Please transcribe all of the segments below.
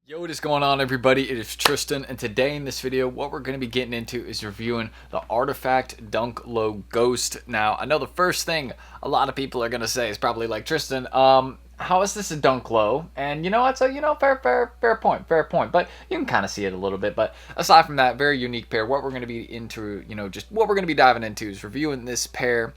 Yo, what is going on, everybody? It is Tristan, and today in this video what we're going to be getting into is reviewing the Rtfkt Dunk Low Ghost. Now, I know the first thing a lot of people are going to say is probably like, Tristan, how is this a dunk low? And you know what? So, fair point. But you can kind of see it a little bit. But aside from that, very unique pair. What we're going to be into, just what we're going to be diving into is reviewing this pair,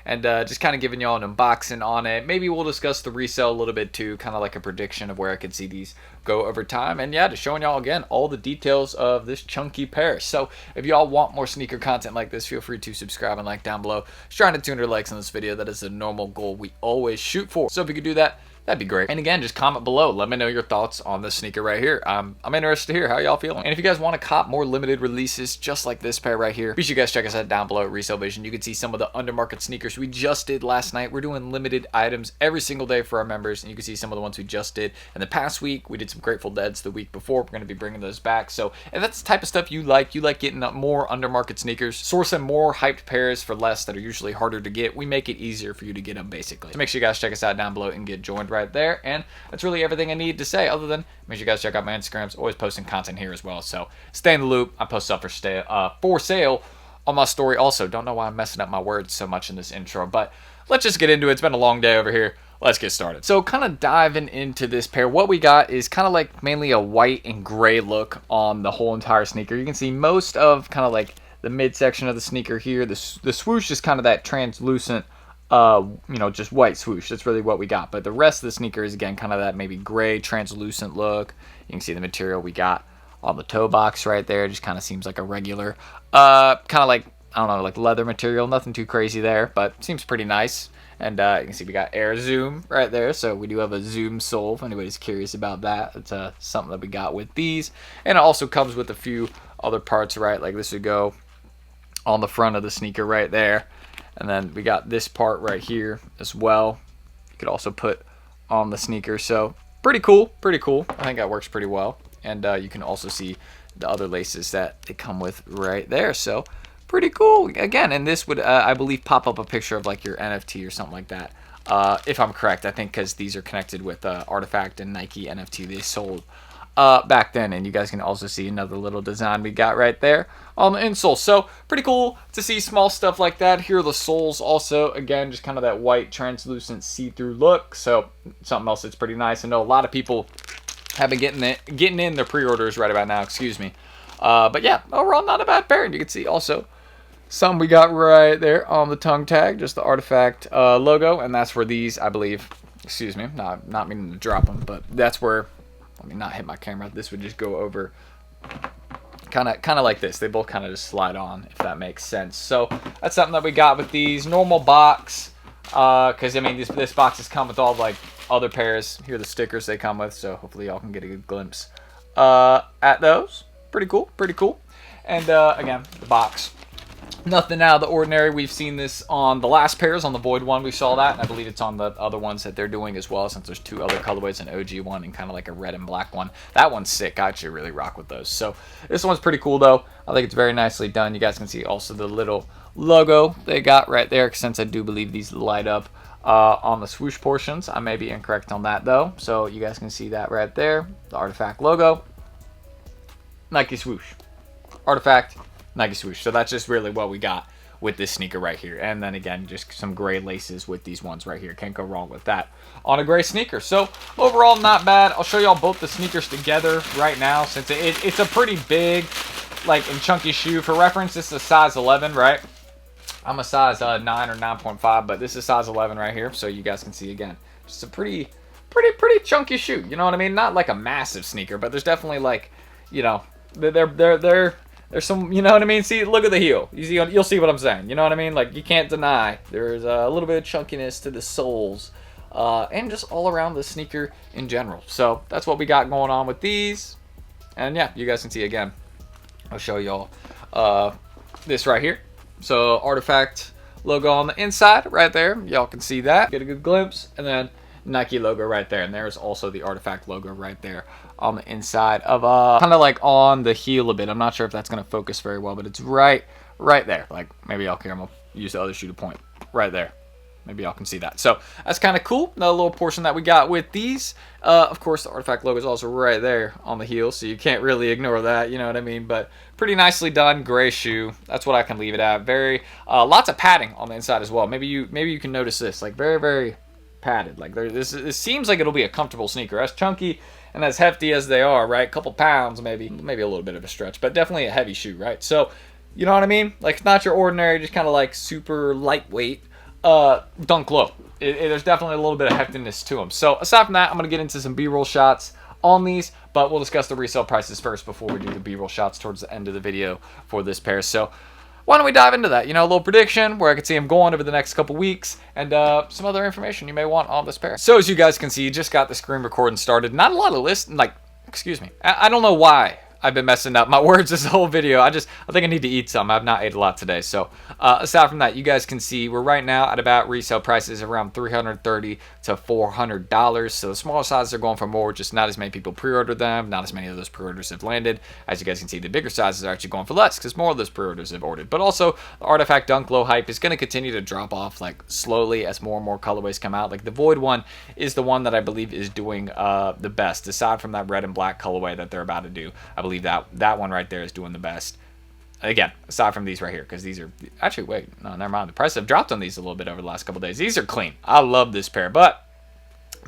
and just kind of giving y'all an unboxing on it. Maybe we'll discuss the resale a little bit too, kind of like a prediction of where I could see these go over time. And yeah, just showing y'all again all the details of this chunky pair. So if y'all want more sneaker content like this, feel free to subscribe and like down below. Just trying to 200 likes on this video. That is the normal goal we always shoot for. So if you could do that, that'd be great. And again, just comment below. Let me know your thoughts on this sneaker right here. I'm interested to hear how y'all feeling. And if you guys want to cop more limited releases just like this pair right here, be sure you guys check us out down below at Resell Vision. You can see some of the undermarket sneakers we just did last night. We're doing limited items every single day for our members, and you can see some of the ones we just did in the past week. We did some Grateful Deads the week before. We're going to be bringing those back. So if that's the type of stuff you like getting more undermarket sneakers, sourcing more hyped pairs for less that are usually harder to get, we make it easier for you to get them basically. So make sure you guys check us out down below and get joined right there. And that's really everything I need to say, other than make sure you guys check out my Instagrams. Always posting content here as well, so stay in the loop. I post stuff for sale on my story also. Don't know why I'm messing up my words so much in this intro, but let's just get into it. It's been a long day over here. Let's get started. So kind of diving into this pair, what we got is kind of like mainly a white and gray look on the whole entire sneaker. You can see most of kind of like the midsection of the sneaker here. The swoosh is kind of that translucent just white swoosh. That's really what we got. But the rest of the sneaker is, again, kind of that maybe gray, translucent look. You can see the material we got on the toe box right there. Just kind of seems like a regular, kind of like, I don't know, like leather material. Nothing too crazy there, but seems pretty nice. And you can see we got Air Zoom right there. So we do have a Zoom sole if anybody's curious about that. It's something that we got with these. And it also comes with a few other parts, right? Like this would go on the front of the sneaker right there. And then we got this part right here as well. You could also put on the sneaker. So pretty cool. I think that works pretty well. And you can also see the other laces that they come with right there. So pretty cool. Again, and this would, I believe, pop up a picture of like your NFT or something like that. If I'm correct, I think because these are connected with Rtfkt and Nike NFT they sold back then. And you guys can also see another little design we got right there on the insole. So pretty cool to see small stuff like that. Here are the soles also, again, just kind of that white translucent see-through look. So something else that's pretty nice. I know a lot of people have been getting in their pre-orders right about now, but yeah, overall not a bad pair. And you can see also some we got right there on the tongue tag, just the Rtfkt logo, and that's where these, I believe, not meaning to drop them, but that's where, let me not hit my camera, this would just go over kind of like this. They both kind of just slide on, if that makes sense. So that's something that we got with these. Normal box, because I mean this boxes come with all like other pairs. Here are the stickers they come with, so hopefully y'all can get a good glimpse at those. Pretty cool. And again, the box, nothing out of the ordinary. We've seen this on the last pairs. On the Void one, we saw that, and I believe it's on the other ones that they're doing as well, since there's two other colorways, an OG one and kind of like a red and black one. That one's sick. I actually really rock with those. So this one's pretty cool, though. I think it's very nicely done. You guys can see also the little logo they got right there, since I do believe these light up on the swoosh portions. I may be incorrect on that, though. So you guys can see that right there. The Rtfkt logo. Nike swoosh. Rtfkt. Nike swoosh. So that's just really what we got with this sneaker right here. And then again, just some gray laces with these ones right here. Can't go wrong with that on a gray sneaker. So overall, not bad. I'll show y'all both the sneakers together right now, since it's a pretty big, like, and chunky shoe. For reference, this is a size 11, right? I'm a size 9 or 9.5, but this is size 11 right here. So you guys can see, again, just a pretty chunky shoe. You know what I mean? Not like a massive sneaker, but there's definitely, like, there's some, you know what I mean? See, look at the heel. You'll see what I'm saying. You know what I mean? Like, you can't deny there's a little bit of chunkiness to the soles, and just all around the sneaker in general. So that's what we got going on with these. And yeah, you guys can see again. I'll show y'all this right here. So Rtfkt logo on the inside right there. Y'all can see that. Get a good glimpse. And then Nike logo right there, and there's also the Rtfkt logo right there on the inside of kind of like on the heel a bit. I'm not sure if that's going to focus very well, but it's right there. Like, maybe I'll use the other shoe to point right there. maybe y'all can see that. So that's kind of cool. Another little portion that we got with these. Of course, the Rtfkt logo is also right there on the heel, so you can't really ignore that. You know what I mean? But pretty nicely done, gray shoe. That's what I can leave it at. Very lots of padding on the inside as well. Maybe you can notice this, like very padded. Like this seems like it'll be a comfortable sneaker. As chunky and as hefty as they are, right? A couple pounds, maybe a little bit of a stretch, but definitely a heavy shoe, right? So, you know what I mean? Like, it's not your ordinary, just kind of like super lightweight dunk low. There's definitely a little bit of heftiness to them. So aside from that, I'm going to get into some B-roll shots on these, but we'll discuss the resale prices first before we do the B-roll shots towards the end of the video for this pair. So why don't we dive into that? You know, a little prediction where I could see him going over the next couple weeks, and some other information you may want on this pair. So as you guys can see, just got the screen recording started. Not a lot of lists, like, excuse me. I don't know why I've been messing up my words this whole video. I think I need to eat some. I've not ate a lot today. So aside from that, you guys can see we're right now at about resale prices around $330 to $400. So the smaller sizes are going for more, just not as many people pre-ordered them. Not as many of those pre-orders have landed. As you guys can see, the bigger sizes are actually going for less because more of those pre-orders have ordered. But also, the Rtfkt Dunk Low hype is going to continue to drop off like slowly as more and more colorways come out. Like the Void one is the one that I believe is doing the best, aside from that red and black colorway that they're about to do. I believe that one right there is doing the best. Again, aside from these right here, because these are actually, wait, no, never mind. The prices have dropped on these a little bit over the last couple days. These are clean. I love this pair, but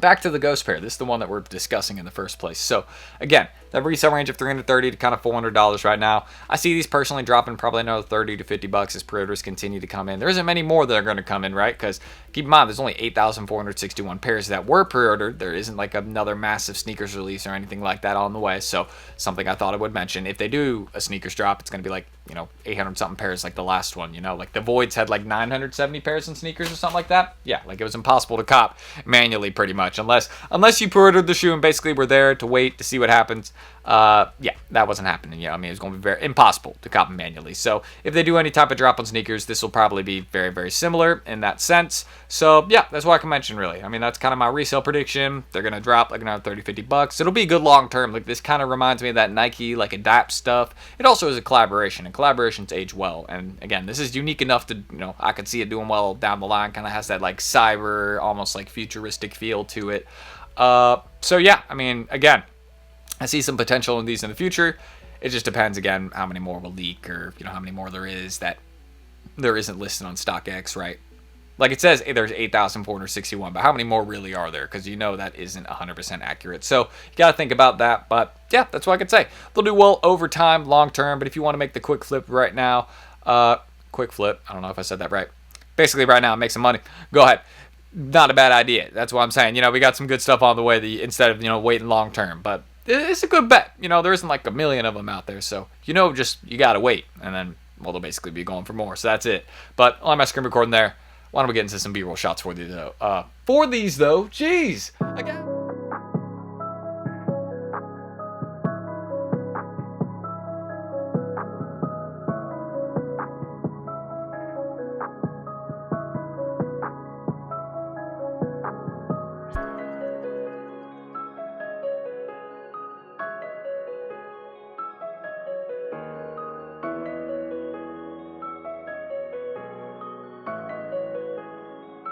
back to the Ghost pair. This is the one that we're discussing in the first place. So again, the resale range of $330 to kind of $400 right now. I see these personally dropping probably another $30 to $50 as pre-orders continue to come in. There isn't many more that are going to come in, right? Because keep in mind, there's only 8,461 pairs that were pre-ordered. There isn't like another massive sneakers release or anything like that on the way. So something I thought I would mention, if they do a sneakers drop, it's going to be like, you know, 800 something pairs like the last one, you know, like the Voids had like 970 pairs in sneakers or something like that. Yeah, like it was impossible to cop manually pretty much, unless you pre-ordered the shoe and basically were there to wait to see what happens. Yeah, that wasn't happening. You know, I mean, it was going to be very impossible to cop them manually. So if they do any type of drop on sneakers, this will probably be very similar in that sense. So yeah, that's what I can mention really. I mean, that's kind of my resale prediction. They're going to drop like another 30, $50. It'll be good long term. Like this kind of reminds me of that Nike, like Adapt stuff. It also is a collaboration, and collaborations age well. And again, this is unique enough to, you know, I could see it doing well down the line. Kind of has that like cyber, almost like futuristic feel to it. So yeah, I mean, again, I see some potential in these in the future. It just depends, again, how many more will leak, or, you know, how many more there is that there isn't listed on StockX, right? Like it says, there's 8,461, but how many more really are there? Because you know that isn't 100% accurate. So you got to think about that. But yeah, that's what I could say. They'll do well over time, long term. But if you want to make the quick flip right now, quick flip, I don't know if I said that right. Basically right now, make some money. Go ahead. Not a bad idea. That's what I'm saying. You know, we got some good stuff on the way instead of, you know, waiting long term. But it's a good bet. You know, there isn't like a million of them out there. So, you know, just you got to wait. And then, well, they'll basically be going for more. So that's it. But I'll have my screen recording there. Why don't we get into some B-roll shots for these, though? Jeez. Again.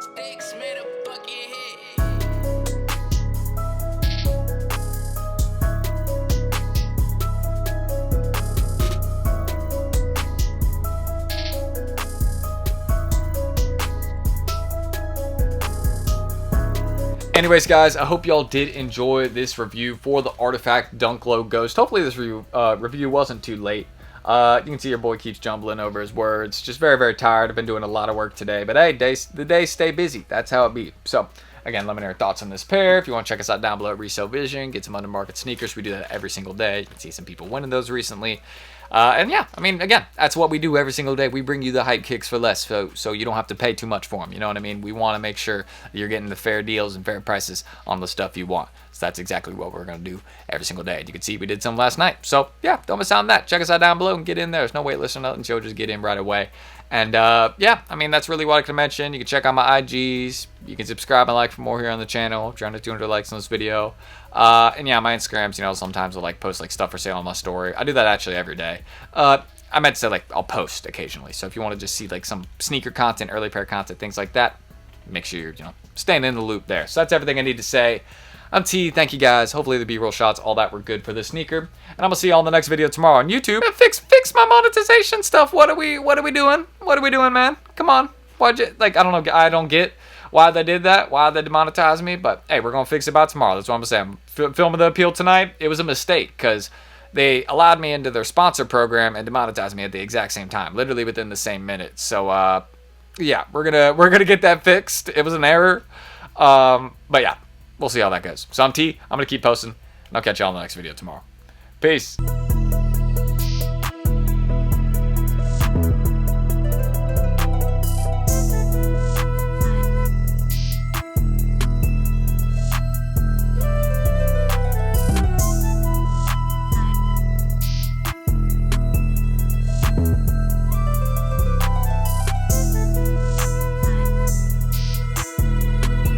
Sticks made a bucket hit. Anyways, guys, I hope y'all did enjoy this review for the Rtfkt Dunk Low Ghost. Hopefully this review wasn't too late. You can see your boy keeps jumbling over his words. Just very tired. I've been doing a lot of work today. But hey, the days stay busy. That's how it be. So, again, let me know your thoughts on this pair. If you want to check us out down below at Resell Vision, get some undermarket sneakers. We do that every single day. You can see some people winning those recently. And yeah, I mean, again, that's what we do every single day. We bring you the hype kicks for less, so you don't have to pay too much for them. You know what I mean? We want to make sure that you're getting the fair deals and fair prices on the stuff you want. So that's exactly what we're going to do every single day. And you can see we did some last night. So yeah, don't miss out on that. Check us out down below and get in there. There's no wait list or nothing, so just get in right away. And yeah, I mean, that's really what I can mention. You can check out my IGs. You can subscribe and like for more here on the channel. I'm trying to 200 likes on this video. And yeah, my Instagrams, you know, sometimes I'll like post like stuff for sale on my story. I do that actually every day. I meant to say like I'll post occasionally. So if you want to just see like some sneaker content, early pair content, things like that, make sure you're, staying in the loop there. So that's everything I need to say. I'm T. Thank you guys. Hopefully the B-roll shots, all that were good for the sneaker. And I'm gonna see y'all in the next video tomorrow on YouTube. Fix my monetization stuff. What are we doing? What are we doing, man? Come on. Why'd you, I don't know. I don't get why they did that. Why they demonetized me. But hey, we're gonna fix it by tomorrow. That's what I'm saying. Filming the appeal tonight, it was a mistake because they allowed me into their sponsor program and demonetized me at the exact same time, literally within the same minute. So yeah, we're gonna get that fixed. It was an error. But yeah. We'll see how that goes. So I'm T. I'm going to keep posting, and I'll catch y'all in the next video tomorrow. Peace.